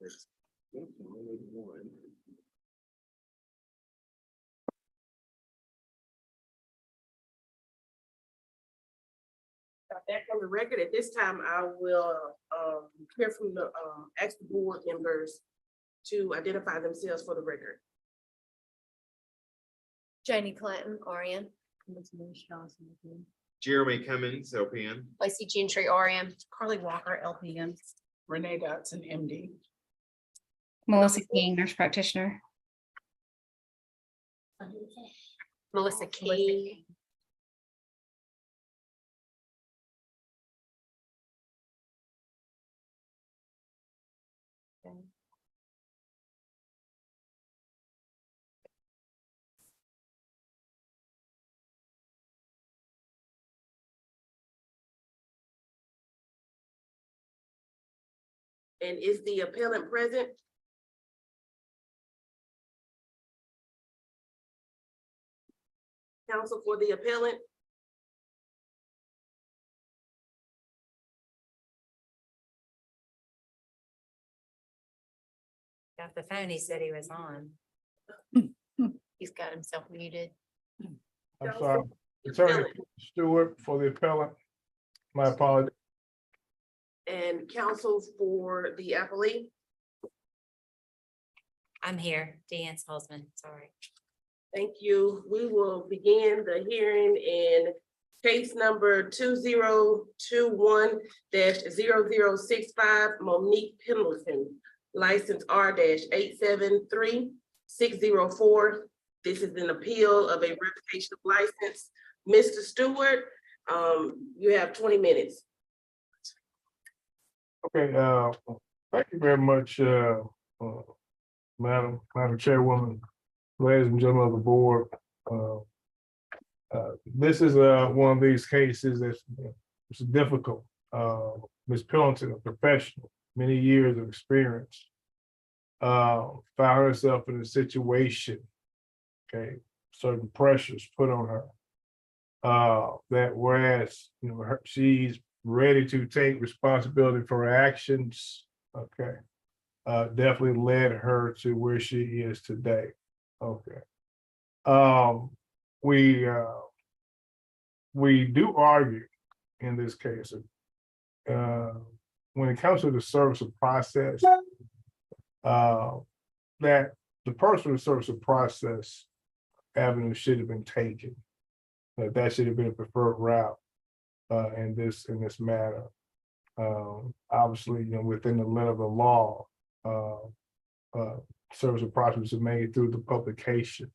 Got that from the record. At this time, I will hear from the ask the board members to identify themselves for the record. Janie Clinton, RN. Jeremy Cummings, LPN. Lacey Gentry, RN. Carly Walker, LPN. Renee Dotson, MD. Melissa King, nurse practitioner. Melissa King. And is the appellant present? Counsel for the appellant? Got the phone, he said he was on. He's got himself muted. I'm sorry, Attorney Stewart for the appellant. My apologies. And counsel for the appellee? I'm here, Deanne Salzman, sorry. Thank you. We will begin the hearing in case number 2021-0065, Monique Pendleton, license R-873-604. This is an appeal of a revocation of license. Mr. Stewart, you have 20 minutes. Okay, thank you very much, Madam Chairwoman, ladies and gentlemen of the board. This is one of these cases that's it's difficult. Ms. Pendleton, a professional, many years of experience, found herself in a situation, okay, certain pressures put on her. That whereas, she's ready to take responsibility for her actions, okay, definitely led her to where she is today. Okay. We do argue in this case, when it comes to the service of process, that the personal service of process avenue should have been taken. That should have been a preferred route in this matter. Obviously, within the letter of the law, service of process is made through the publication.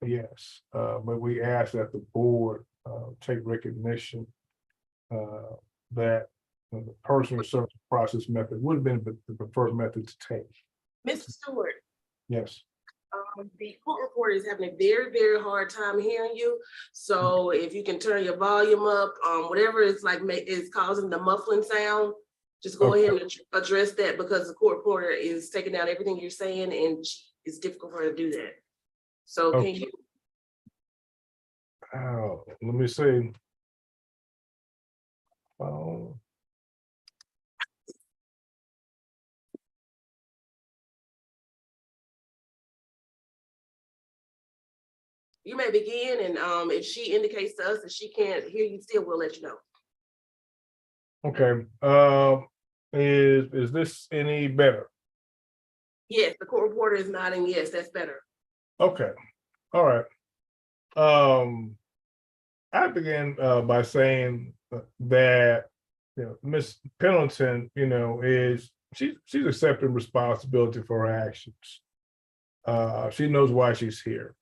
Yes, but we ask that the board take recognition that the personal service process method would have been the preferred method to take. Mr. Stewart, Yes. the court reporter is having a very, very hard time hearing you. So if you can turn your volume up, whatever is is causing the muffling sound, just go ahead and address that, because the court reporter is taking down everything you're saying and it's difficult for her to do that. So can you? Let me see. You may begin, and if she indicates to us that she can't hear you still, we'll let you know. Okay, is this any better? Yes, the court reporter is nodding yes, that's better. Okay, all right. I begin by saying that Ms. Pendleton, she's accepting responsibility for her actions. She knows why she's here.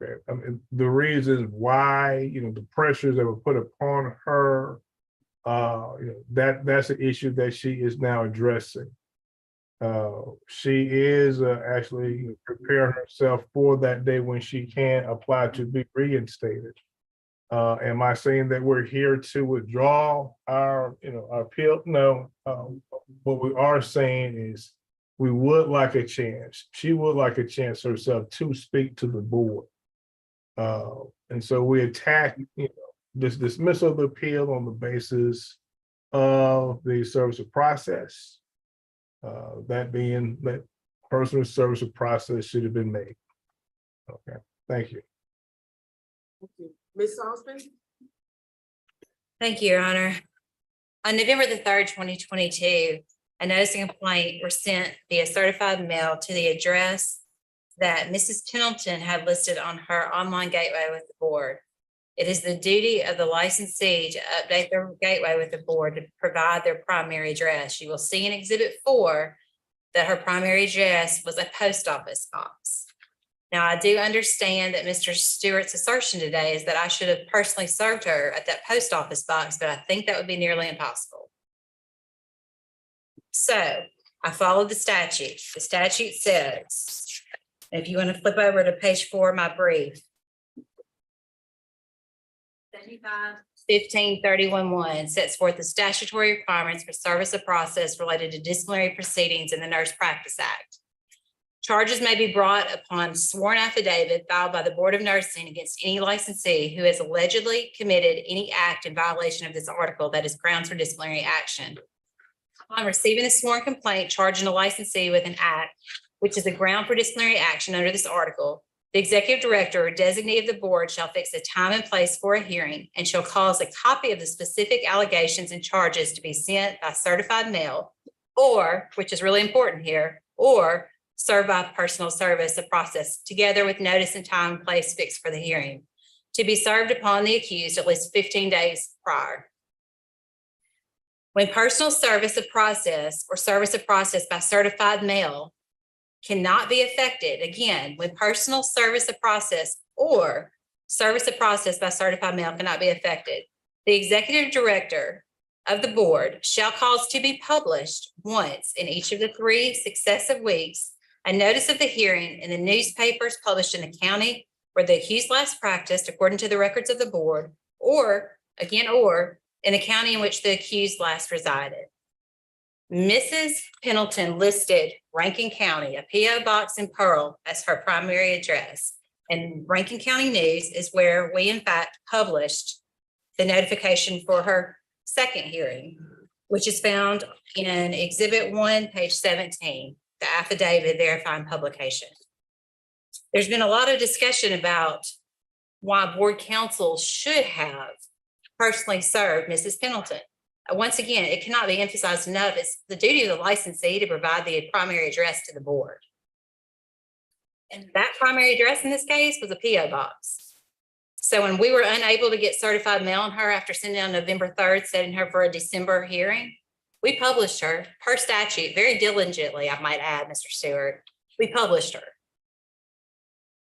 Okay, I mean, the reasons why, the pressures that were put upon her, that's an issue that she is now addressing. She is actually preparing herself for that day when she can apply to be reinstated. Am I saying that we're here to withdraw our appeal? No. What we are saying is we would like a chance. She would like a chance herself to speak to the board. And so we attack, this dismissal of the appeal on the basis of the service of process. That being that personal service of process should have been made. Okay, thank you. Ms. Austin? Thank you, Your Honor. On November the 3rd, 2022, a notice and complaint were sent via certified mail to the address that Mrs. Pendleton had listed on her online gateway with the board. It is the duty of the licensee to update their gateway with the board to provide their primary address. You will see in Exhibit 4 that her primary address was a post office box. Now, I do understand that Mr. Stewart's assertion today is that I should have personally served her at that post office box, but I think that would be nearly impossible. So I followed the statute. The statute says, if you want to flip over to page 4 of my brief, 1531-1 sets forth the statutory requirements for service of process related to disciplinary proceedings in the Nurse Practice Act. Charges may be brought upon sworn affidavit filed by the Board of Nursing against any licensee who has allegedly committed any act in violation of this article that is grounds for disciplinary action. Upon receiving a sworn complaint charging a licensee with an act which is a ground for disciplinary action under this article, the executive director or designee of the board shall fix a time and place for a hearing and shall cause a copy of the specific allegations and charges to be sent by certified mail, or, which is really important here, or served by personal service of process, together with notice and time and place fixed for the hearing, to be served upon the accused at least 15 days prior. When personal service of process or service of process by certified mail cannot be effected, again, when personal service of process or service of process by certified mail cannot be effected, the executive director of the board shall cause to be published once in each of the 3 successive weeks a notice of the hearing in the newspapers published in the county where the accused last practiced according to the records of the board, or again, or in the county in which the accused last resided. Mrs. Pendleton listed Rankin County, a P.O. box in Pearl, as her primary address. And Rankin County News is where we in fact published the notification for her second hearing, which is found in Exhibit 1, page 17, the affidavit verifying publication. There's been a lot of discussion about why board counsel should have personally served Mrs. Pendleton. Once again, it cannot be emphasized enough. It's the duty of the licensee to provide the primary address to the board. And that primary address in this case was a P.O. box. So when we were unable to get certified mail on her after sending on November 3rd, setting her for a December hearing, we published her per statute, very diligently, I might add, Mr. Stewart. We published her,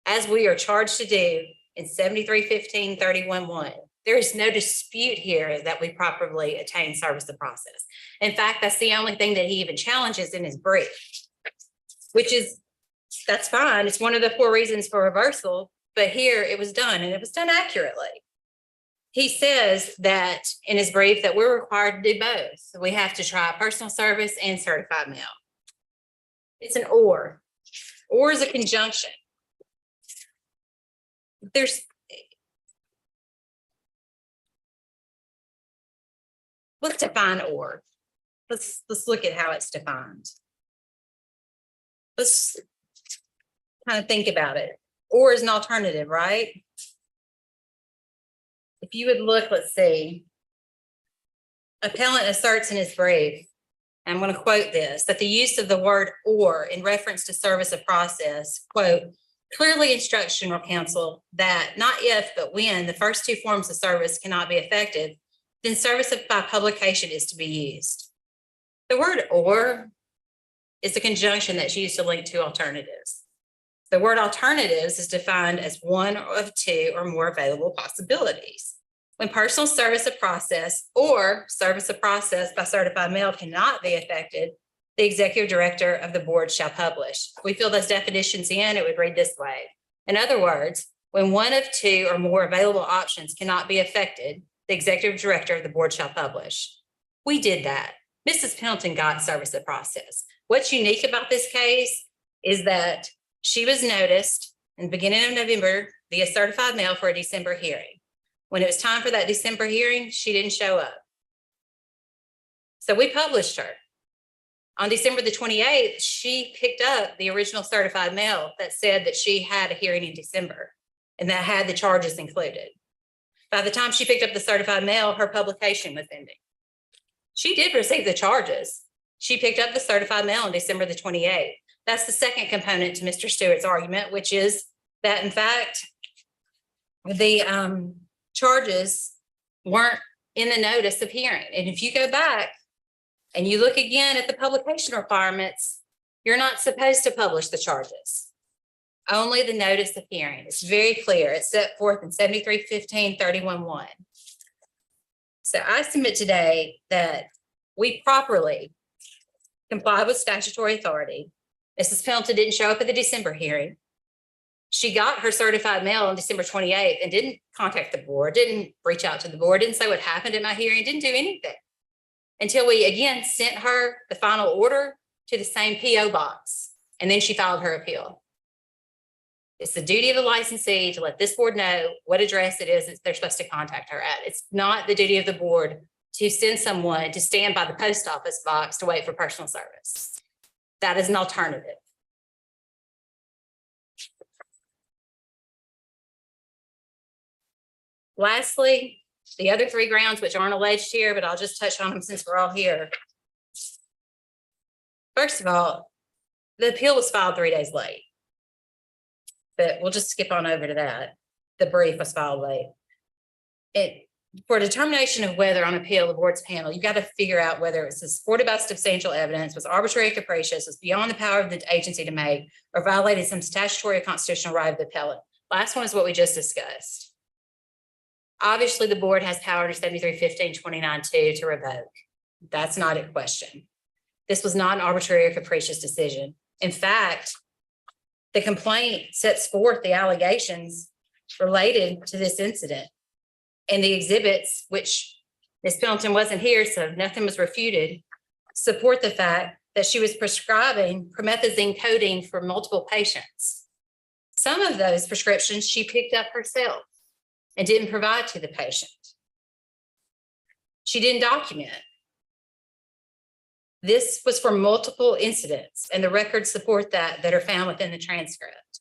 as we are charged to do in 73-15-31-1. There is no dispute here that we properly attained service of process. In fact, that's the only thing that he even challenges in his brief, which is, that's fine. It's one of the 4 reasons for reversal, but here it was done and it was done accurately. He says that in his brief that we're required to do both. We have to try personal service and certified mail. It's an or. Or is a conjunction. Let's define or. Let's look at how it's defined. Let's kind of think about it. Or is an alternative, right? If you would look, let's see. Appellant asserts in his brief, and I'm going to quote this, that the use of the word or in reference to service of process, quote, clearly instructs general counsel that not if, but when the first 2 forms of service cannot be effective, then service by publication is to be used. The word or is a conjunction that's used to link 2 alternatives. The word alternatives is defined as one of 2 or more available possibilities. When personal service of process or service of process by certified mail cannot be effected, the executive director of the board shall publish. If we fill those definitions in, it would read this way. In other words, when one of 2 or more available options cannot be effected, the executive director of the board shall publish. We did that. Mrs. Pendleton got service of process. What's unique about this case is that she was noticed in the beginning of November via certified mail for a December hearing. When it was time for that December hearing, she didn't show up. So we published her. On December the 28th, she picked up the original certified mail that said that she had a hearing in December and that had the charges included. By the time she picked up the certified mail, her publication was ending. She did receive the charges. She picked up the certified mail on December the 28th. That's the second component to Mr. Stewart's argument, which is that in fact, the charges weren't in the notice of hearing. And if you go back and you look again at the publication requirements, you're not supposed to publish the charges. Only the notice of hearing. It's very clear. It's set forth in 73-15-31-1. So I submit today that we properly comply with statutory authority. Mrs. Pendleton didn't show up at the December hearing. She got her certified mail on December 28th and didn't contact the board, didn't reach out to the board, didn't say what happened at my hearing, didn't do anything until we again sent her the final order to the same PO box. And then she filed her appeal. It's the duty of the licensee to let this board know what address it is that they're supposed to contact her at. It's not the duty of the board to send someone to stand by the post office box to wait for personal service. That is an alternative. Lastly, the other three grounds which aren't alleged here, but I'll just touch on them since we're all here. First of all, the appeal was filed 3 days late. But we'll just skip on over to that. The brief was filed late. For determination of whether on appeal, the board's panel, you've got to figure out whether it's supported by substantial evidence, was arbitrary or capricious, was beyond the power of the agency to make, or violated some statutory or constitutional right of the appellate. Last one is what we just discussed. Obviously, the board has power under 73-15-29-2 to revoke. That's not a question. This was not an arbitrary or capricious decision. In fact, the complaint sets forth the allegations related to this incident. And the exhibits, which Ms. Pendleton wasn't here, so nothing was refuted, support the fact that she was prescribing promethazine codeine for multiple patients. Some of those prescriptions she picked up herself and didn't provide to the patient. She didn't document. This was for multiple incidents, and the records support that are found within the transcript.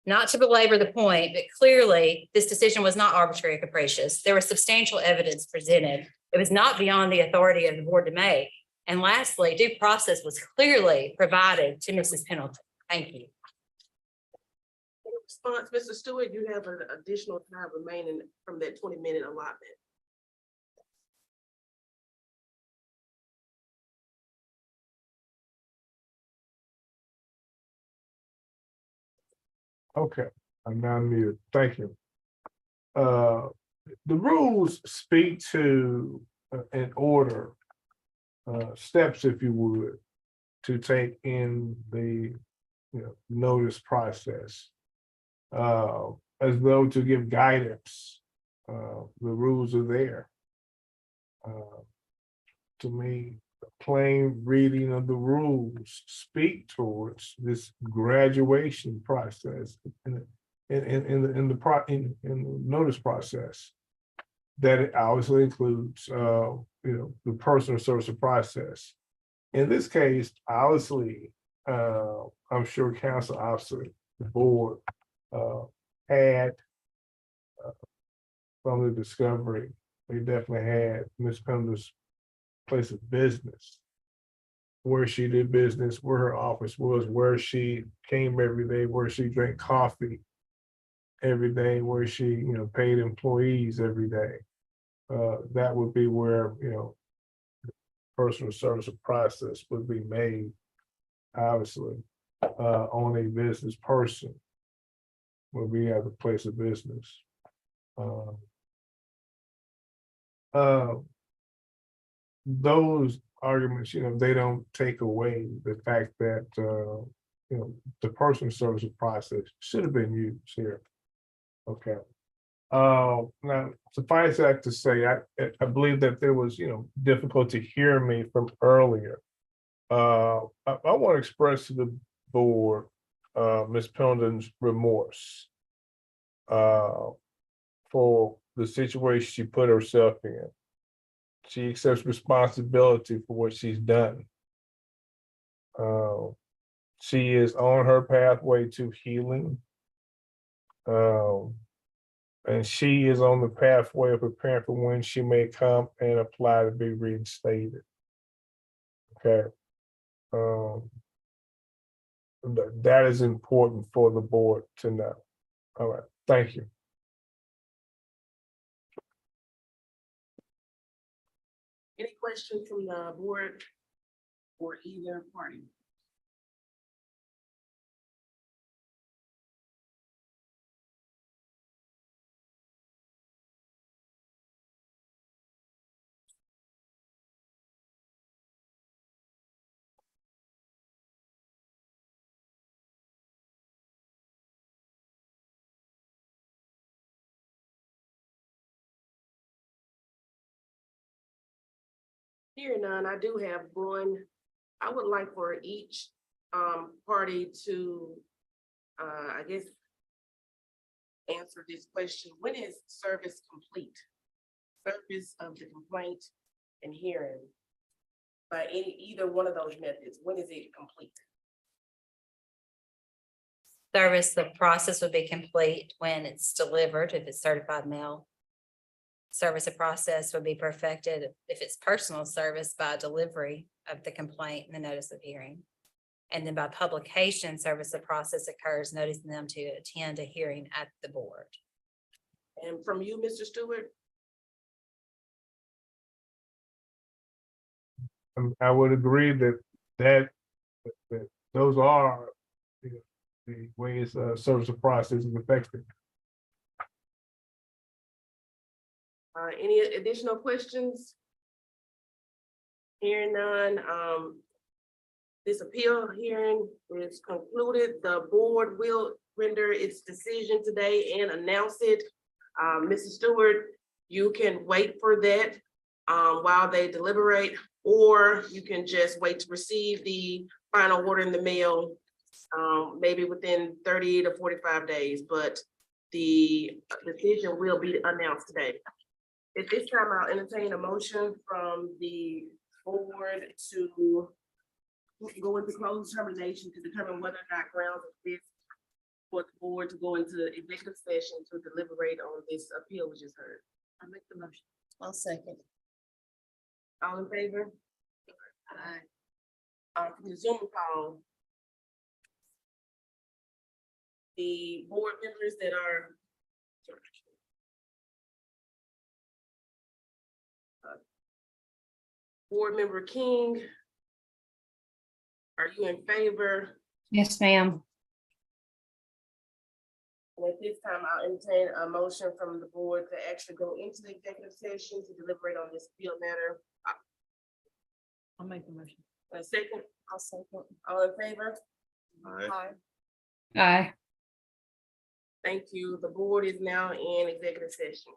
Not to belabor the point, but clearly this decision was not arbitrary or capricious. There was substantial evidence presented. It was not beyond the authority of the board to make. And lastly, due process was clearly provided to Mrs. Pendleton. Thank you. In response, Mr. Stewart, you have an additional time remaining from that 20-minute allotment. Okay, I'm now muted. Thank you. The rules speak to an order, steps, if you would, to take in the notice process, as though to give guidance. The rules are there. To me, the plain reading of the rules speak towards this graduation process in the notice process. That it obviously includes, the personal service process. In this case, obviously, I'm sure council officer, the board, had from the discovery, they definitely had Ms. Pendleton's place of business, where she did business, where her office was, where she came every day, where she drank coffee every day, where she, paid employees every day. That would be where, personal service process would be made, obviously, on a business person, where we have a place of business. Those arguments, they don't take away the fact that, the personal service process should have been used here. Okay. Now, suffice that to say, I believe that there was, difficulty hearing me from earlier. I want to express to the board, Ms. Pendleton's remorse for the situation she put herself in. She accepts responsibility for what she's done. She is on her pathway to healing. And she is on the pathway of preparing for when she may come and apply to be reinstated. Okay. That is important for the board to know. All right, thank you. Any questions from the board or either party? Here none, I do have one. I would like for each party to, I guess, answer this question. When is service complete? Service of the complaint and hearing by either one of those methods, when is it complete? Service, the process would be complete when it's delivered, if it's certified mail. Service of process would be perfected if it's personal service by delivery of the complaint and the notice of hearing. And then by publication, service of process occurs, noticing them to attend a hearing at the board. And from you, Mr. Stewart? I would agree that those are the ways service of process is effective. Any additional questions? Hearing none, this appeal hearing is concluded. The board will render its decision today and announce it. Mrs. Stewart, you can wait for that while they deliberate, or you can just wait to receive the final order in the mail, maybe within 30 to 45 days, but the decision will be announced today. At this time, I'll entertain a motion from the board to go into closed determination to determine whether or not grounds exist for the board to go into executive session to deliberate on this appeal we just heard. I make the motion. I'll second. All in favor? Aye. From the Zoom call, the board members that are Board Member King, are you in favor? Yes, ma'am. And at this time, I'll entertain a motion from the board to actually go into the executive session to deliberate on this appeal matter. I'll make the motion. A second, I'll second. all in favor? Aye. Aye. Thank you. The board is now in executive session.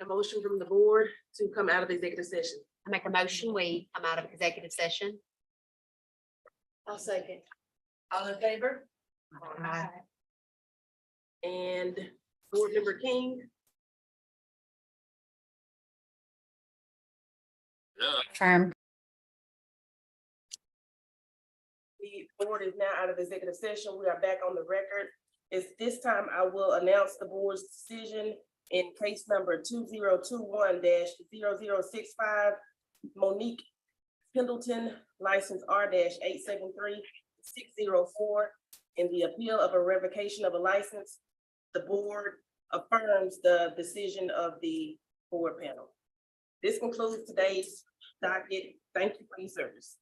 A motion from the board to come out of executive session. I make a motion, we come out of executive session. I'll second. All in favor? Aye. And board member King, Affirm. the board is now out of executive session. We are back on the record. It's this time I will announce the board's decision in case number 2021-0065. Monique Pendleton, license R-873-604. In the appeal of a revocation of a license, the board affirms the decision of the board panel. This concludes today's docket. Thank you for your service.